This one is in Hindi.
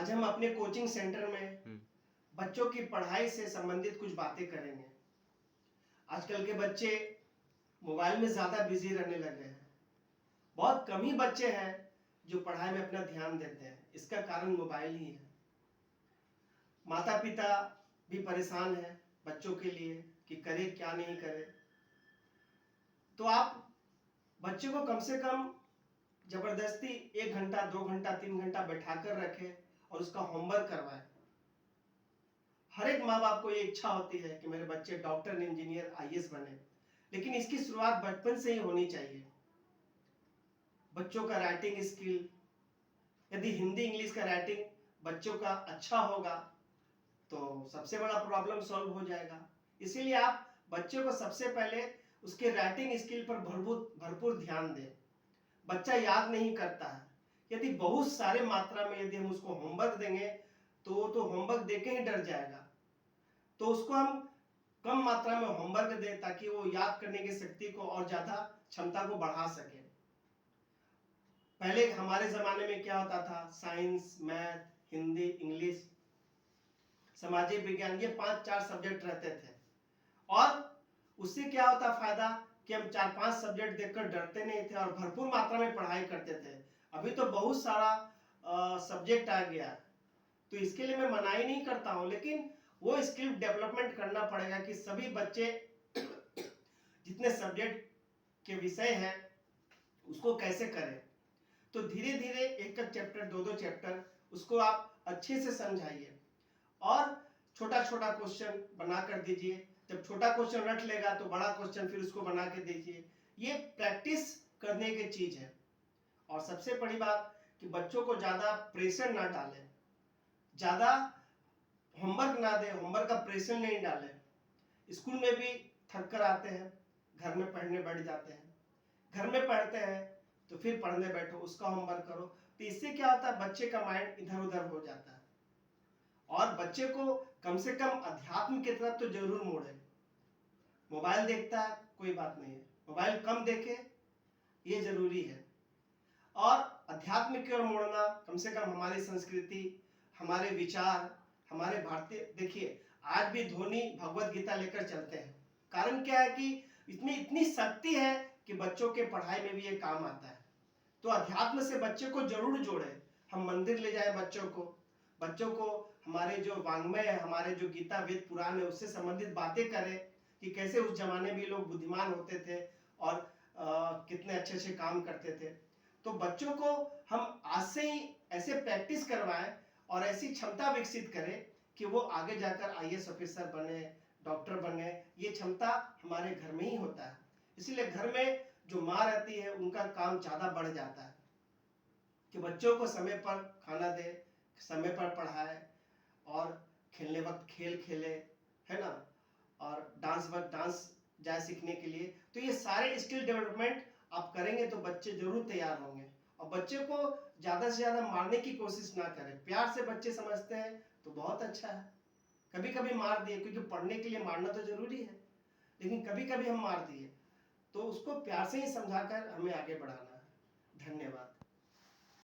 आज हम अपने कोचिंग सेंटर में हुँ। बच्चों की पढ़ाई से संबंधित कुछ बातें करेंगे। आजकल के बच्चे मोबाइल में ज़्यादा बिज़ी रहने लगे हैं। बहुत कम ही बच्चे हैं जो पढ़ाई में अपना ध्यान देते हैं। इसका कारण मोबाइल ही है। माता-पिता भी परेशान हैं बच्चों के लिए कि करे क्या नहीं करे। तो आप बच्चे को कम से कम ज़बरदस्ती 1 घंटा, 2 घंटा, 3 घंटा बैठाकर रखें और उसका होमवर्क करवाएँ। हर एक माँ-बाप को ये इच्छा होती है कि मेरे बच्चे डॉक्टर, इंजीनियर, आईएएस बने, लेकिन इसकी शुरुआत बचपन से ही होनी चाहिए। बच्चों का राइटिंग स्किल, यदि हिंदी, इंग्लिश का राइटिंग बच्चों का अच्छा होगा, तो सबसे बड़ा प्रॉब्लम सॉल्व हो जाएगा। इसीलिए आप बच्चे को सबसे पहले उसके राइटिंग स्किल पर भरपूर भरपूर ध्यान दें। बच्चा याद नहीं करता है। यदि बहुत सारे मात्रा में यदि हम उसको होमवर्क देंगे, तो वो तो होमवर्क देके ही डर जाएगा। तो उसको हम कम मात्रा में होमवर्क दें ताकि वो याद करने की शक्ति को और ज़्यादा क्षमता को बढ़ा सके। पहले हमारे ज़माने में क्या होता था, साइंस, मैथ, हिंदी, इंग्लिश, सामाजिक विज्ञान, ये 5-4 सब्जेक्ट रहते थे और उससे क्या होता फ़ायदा कि हम 4-5 सब्जेक्ट देखकर डरते नहीं थे और भरपूर मात्रा में पढ़ाई करते थे। अभी तो बहुत सारा सब्जेक्ट आ गया, तो इसके लिए मैं मनाही नहीं करता हूँ, लेकिन वो स्किल डेवलपमेंट करना पड़ेगा कि सभी बच्चे जितने सब्जेक्ट के विषय हैं उसको कैसे करें। तो धीरे धीरे एक एक चैप्टर, 2-2 चैप्टर उसको आप अच्छे से समझाइए और छोटा छोटा क्वेश्चन बना कर दीजिए। जब छोटा क्वेश्चन रट लेगा तो बड़ा क्वेश्चन फिर उसको बना के दीजिए। ये प्रैक्टिस करने की चीज है। और सबसे बड़ी बात कि बच्चों को ज्यादा प्रेशर ना डालें, ज्यादा होमवर्क ना दें, होमवर्क का प्रेशर नहीं डालें। स्कूल में भी थक कर आते हैं, घर में पढ़ने बैठ जाते हैं। घर में पढ़ते हैं तो फिर पढ़ने बैठो, उसका होमवर्क करो। तो इससे क्या होता है, बच्चे का माइंड इधर उधर हो जाता है। और बच्चे को कम से कम अध्यात्म की तरफ तो जरूर मोड़े। मोबाइल देखता है कोई बात नहीं है, मोबाइल कम देखे, ये जरूरी है। और अध्यात्म की ओर मोड़ना, कम से कम हमारी संस्कृति, हमारे विचार, हमारे भारतीय, देखिए आज भी धोनी भगवत गीता लेकर चलते हैं। कारण क्या है कि इसमें इतनी शक्ति है कि बच्चों के पढ़ाई में भी ये काम आता है। तो अध्यात्म से बच्चे को जरूर जोड़े। हम मंदिर ले जाए बच्चों को हमारे जो वांग्मय है, हमारे जो गीता वेद पुराण है, उससे संबंधित बातें करें कि कैसे उस जमाने में लोग बुद्धिमान होते थे और कितने अच्छे अच्छे काम करते थे। तो बच्चों को हम आज से ही ऐसे प्रैक्टिस करवाएं और ऐसी क्षमता विकसित करें कि वो आगे जाकर आईएएस ऑफिसर बने, डॉक्टर बने। ये क्षमता हमारे घर में ही होता है। इसीलिए घर में जो माँ रहती है उनका काम ज़्यादा बढ़ जाता है कि बच्चों को समय पर खाना दे, समय पर पढ़ाए और खेलने वक्त खेल खेले, है ना, और डांस वक्त डांस जाए सीखने के लिए। तो ये सारे स्किल डेवलपमेंट आप करेंगे तो बच्चे जरूर तैयार होंगे। और बच्चे को ज़्यादा से ज़्यादा मारने की कोशिश ना करें। प्यार से बच्चे समझते हैं तो बहुत अच्छा है। कभी कभी मार दिए, क्योंकि पढ़ने के लिए मारना तो जरूरी है, लेकिन कभी कभी हम मार दिए तो उसको प्यार से ही समझाकर हमें आगे बढ़ाना है। धन्यवाद।